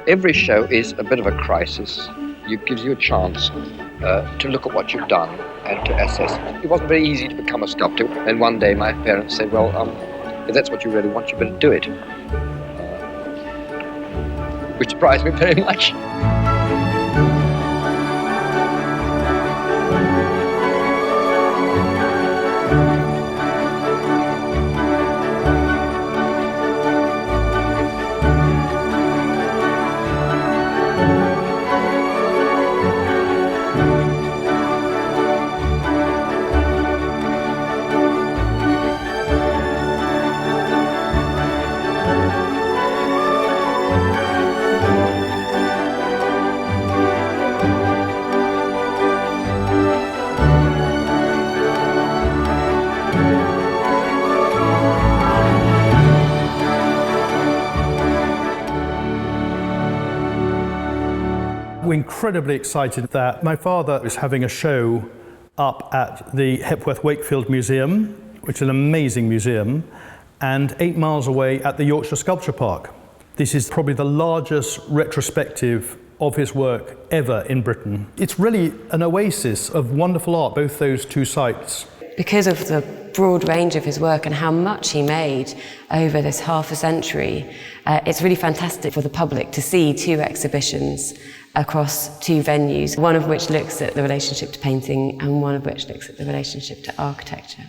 Every show is a bit of a crisis. It gives you a chance to look at what you've done and to assess. It wasn't very easy to become a sculptor. And one day my parents said, well, if that's what you really want, you better do it. Which surprised me very much. We're incredibly excited that my father is having a show up at the Hepworth Wakefield Museum, which is an amazing museum, and 8 miles away at the Yorkshire Sculpture Park. This is probably the largest retrospective of his work ever in Britain. It's really an oasis of wonderful art, both those two sites. Because of the broad range of his work and how much he made over this half a century, it's really fantastic for the public to see 2 exhibitions across 2 venues, one of which looks at the relationship to painting and one of which looks at the relationship to architecture.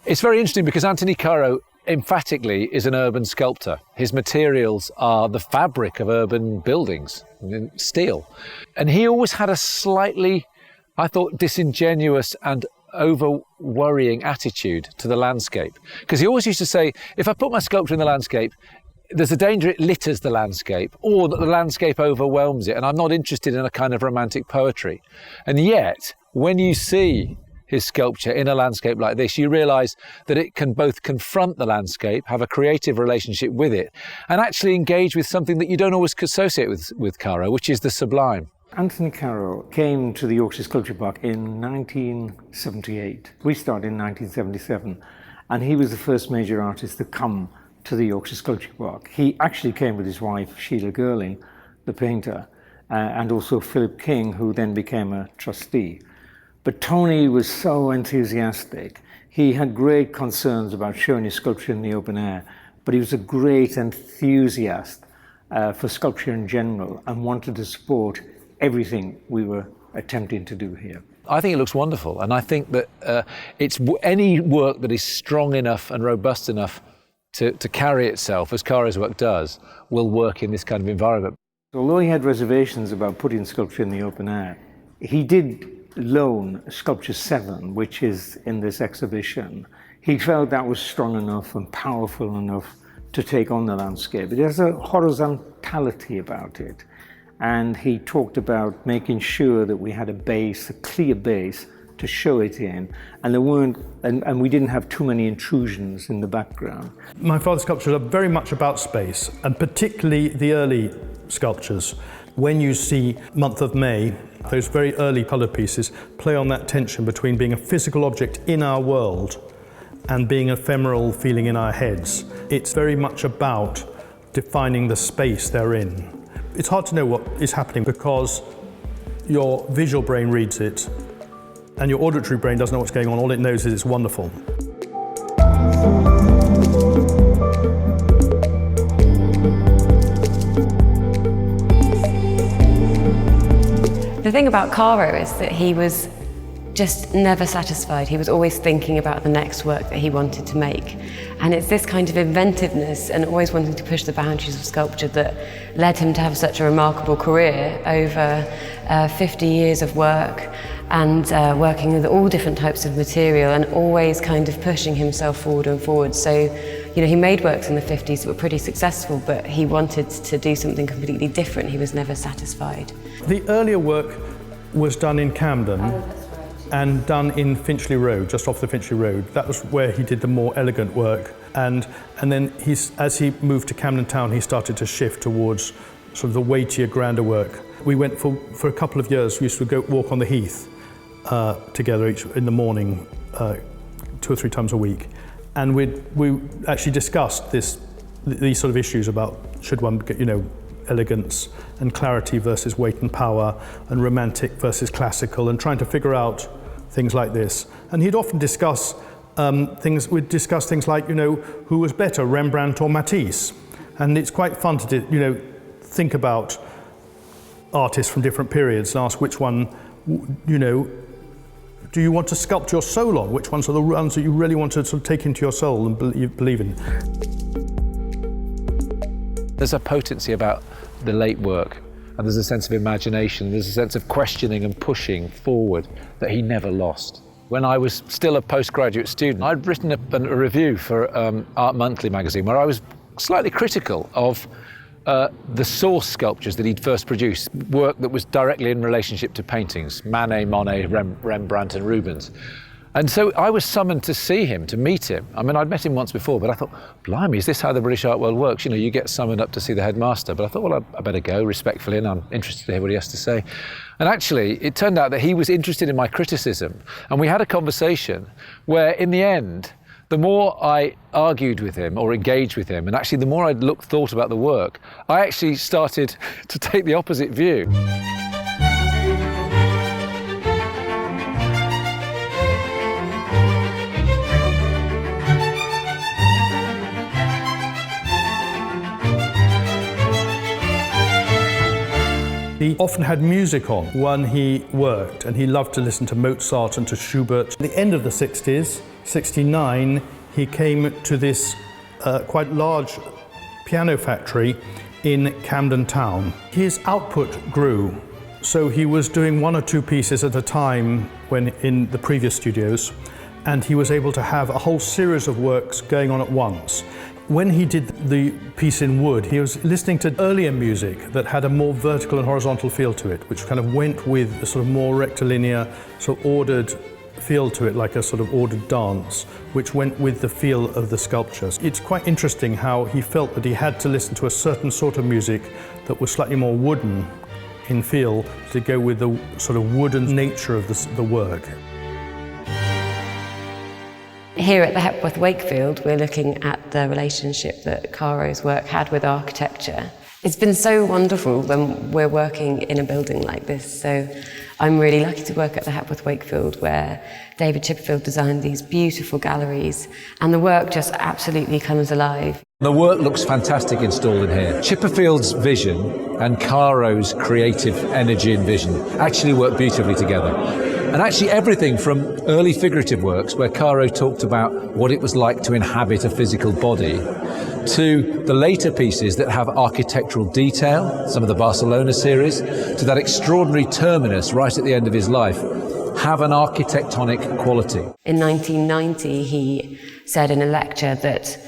It's very interesting because Anthony Caro emphatically is an urban sculptor. His materials are the fabric of urban buildings, steel. And he always had a slightly, I thought, disingenuous and over-worrying attitude to the landscape. Because he always used to say, if I put my sculpture in the landscape, there's a danger it litters the landscape or that the landscape overwhelms it, and I'm not interested in a kind of romantic poetry. And yet, when you see his sculpture in a landscape like this, you realise that it can both confront the landscape, have a creative relationship with it, and actually engage with something that you don't always associate with Caro, which is the sublime. Anthony Caro came to the Yorkshire Sculpture Park in 1978. We started in 1977, and he was the first major artist to come to the Yorkshire Sculpture Park. He actually came with his wife, Sheila Girling, the painter, and also Philip King, who then became a trustee. But Tony was so enthusiastic. He had great concerns about showing his sculpture in the open air, but he was a great enthusiast for sculpture in general and wanted to support everything we were attempting to do here. I think it looks wonderful, and I think that it's any work that is strong enough and robust enough to carry itself, as Caro's work does, will work in this kind of environment. Although he had reservations about putting sculpture in the open air, he did loan Sculpture 7, which is in this exhibition. He felt that was strong enough and powerful enough to take on the landscape. It has a horizontality about it. And he talked about making sure that we had a base, a clear base, to show it in, and there weren't, and we didn't have too many intrusions in the background. My father's sculptures are very much about space, and particularly the early sculptures. When you see Month of May, those very early colour pieces play on that tension between being a physical object in our world and being ephemeral feeling in our heads. It's very much about defining the space they're in. It's hard to know what is happening because your visual brain reads it and your auditory brain doesn't know what's going on. All it knows is it's wonderful. The thing about Caro is that he was just never satisfied. He was always thinking about the next work that he wanted to make. And it's this kind of inventiveness and always wanting to push the boundaries of sculpture that led him to have such a remarkable career over 50 years of work and working with all different types of material and always kind of pushing himself forward and forward. So, you know, he made works in the 50s that were pretty successful, but he wanted to do something completely different. He was never satisfied. The earlier work was done in Camden and done in Finchley Road, just off the Finchley Road. That was where he did the more elegant work. And then as he moved to Camden Town, he started to shift towards sort of the weightier, grander work. We went for a couple of years, we used to go walk on the Heath together in the morning, 2 or 3 times a week. And we actually discussed these sort of issues about should one, elegance and clarity versus weight and power, and romantic versus classical, and trying to figure out things like this. And he'd often discuss we'd discuss things like, who was better, Rembrandt or Matisse? And it's quite fun to, think about artists from different periods and ask which one, do you want to sculpt your soul on? Which ones are the ones that you really want to sort of take into your soul and believe in? There's a potency about the late work, and there's a sense of imagination, there's a sense of questioning and pushing forward that he never lost. When I was still a postgraduate student, I'd written a review for Art Monthly magazine where I was slightly critical of the source sculptures that he'd first produced, work that was directly in relationship to paintings, Manet, Monet, Rembrandt and Rubens. And so I was summoned to see him, to meet him. I mean, I'd met him once before, but I thought, blimey, is this how the British art world works? You get summoned up to see the headmaster. But I thought, well, I better go respectfully, and I'm interested to hear what he has to say. And actually, it turned out that he was interested in my criticism. And we had a conversation where, in the end, the more I argued with him or engaged with him, and actually the more I'd thought about the work, I actually started to take the opposite view. He often had music on when he worked, and he loved to listen to Mozart and to Schubert. At the end of the 60s, 69, he came to this quite large piano factory in Camden Town. His output grew, so he was doing 1 or 2 pieces at a time when in the previous studios, and he was able to have a whole series of works going on at once. When he did the piece in wood, he was listening to earlier music that had a more vertical and horizontal feel to it, which kind of went with a sort of more rectilinear, sort of ordered feel to it, like a sort of ordered dance, which went with the feel of the sculptures. It's quite interesting how he felt that he had to listen to a certain sort of music that was slightly more wooden in feel to go with the sort of wooden nature of the work. Here at the Hepworth Wakefield, we're looking at the relationship that Caro's work had with architecture. It's been so wonderful when we're working in a building like this. So I'm really lucky to work at the Hepworth Wakefield, where David Chipperfield designed these beautiful galleries, and the work just absolutely comes alive. The work looks fantastic installed in here. Chipperfield's vision and Caro's creative energy and vision actually work beautifully together. And actually everything from early figurative works, where Caro talked about what it was like to inhabit a physical body, to the later pieces that have architectural detail, some of the Barcelona series, to that extraordinary terminus right at the end of his life, have an architectonic quality. In 1990, he said in a lecture that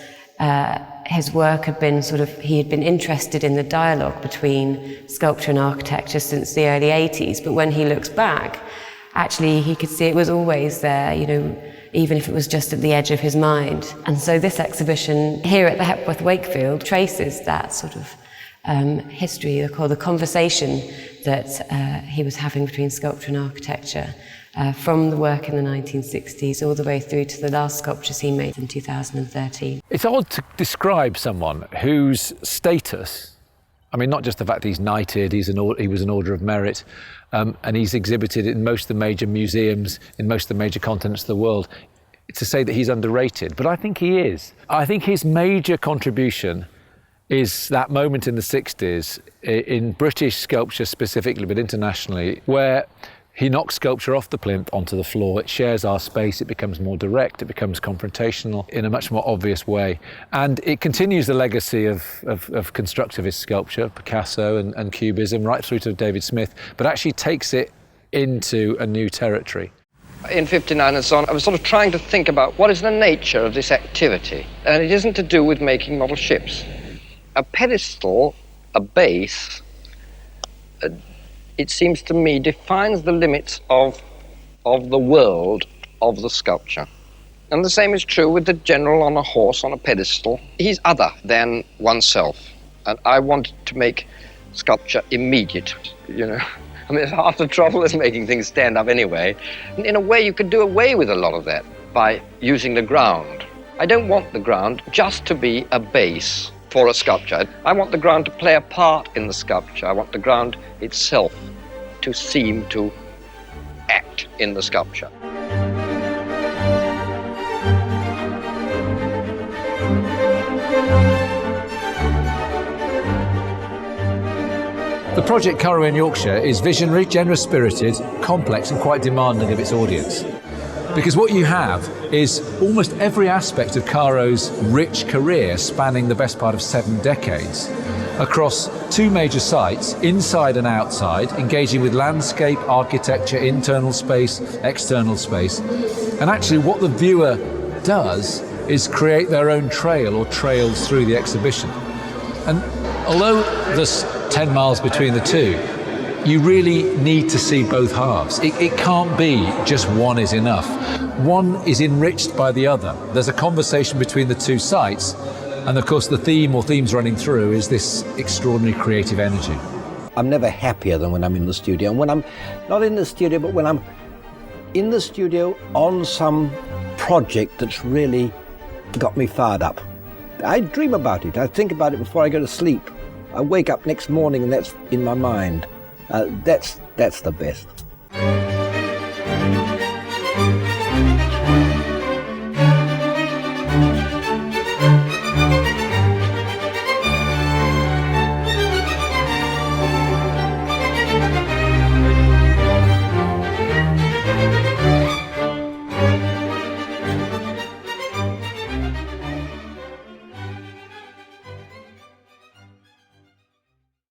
his work had been he had been interested in the dialogue between sculpture and architecture since the early 80s, but when he looks back, actually he could see it was always there, even if it was just at the edge of his mind. And so this exhibition here at the Hepworth Wakefield traces that sort of history, called the conversation that he was having between sculpture and architecture, from the work in the 1960s all the way through to the last sculptures he made in 2013. It's odd to describe someone whose status, I mean, not just the fact that he's knighted, he was an Order of Merit, and he's exhibited in most of the major museums in most of the major continents of the world, to say that he's underrated, but I think he is. I think his major contribution is that moment in the 60s, in British sculpture specifically, but internationally, where he knocks sculpture off the plinth onto the floor. It shares our space, it becomes more direct, it becomes confrontational in a much more obvious way. And it continues the legacy of constructivist sculpture, Picasso and Cubism, right through to David Smith, but actually takes it into a new territory. In 59 and so on, I was sort of trying to think about what is the nature of this activity. And it isn't to do with making model ships. A pedestal, a base, it seems to me, defines the limits of the world of the sculpture. And the same is true with the general on a horse on a pedestal. He's other than oneself. And I wanted to make sculpture immediate, I mean, half the trouble is making things stand up anyway. And in a way, you could do away with a lot of that by using the ground. I don't want the ground just to be a base for a sculpture. I want the ground to play a part in the sculpture. I want the ground itself to seem to act in the sculpture. The project Caro in Yorkshire is visionary, generous-spirited, complex and quite demanding of its audience. Because what you have is almost every aspect of Caro's rich career spanning the best part of 7 decades across 2 major sites, inside and outside, engaging with landscape, architecture, internal space, external space. And actually what the viewer does is create their own trail or trails through the exhibition. And although there's 10 miles between the two, you really need to see both halves. It can't be just one is enough. One is enriched by the other. There's a conversation between the 2 sites, and of course the theme or themes running through is this extraordinary creative energy. I'm never happier than when I'm in the studio. And when I'm not in the studio, but when I'm in the studio on some project that's really got me fired up. I dream about it. I think about it before I go to sleep. I wake up next morning and that's in my mind. That's the best.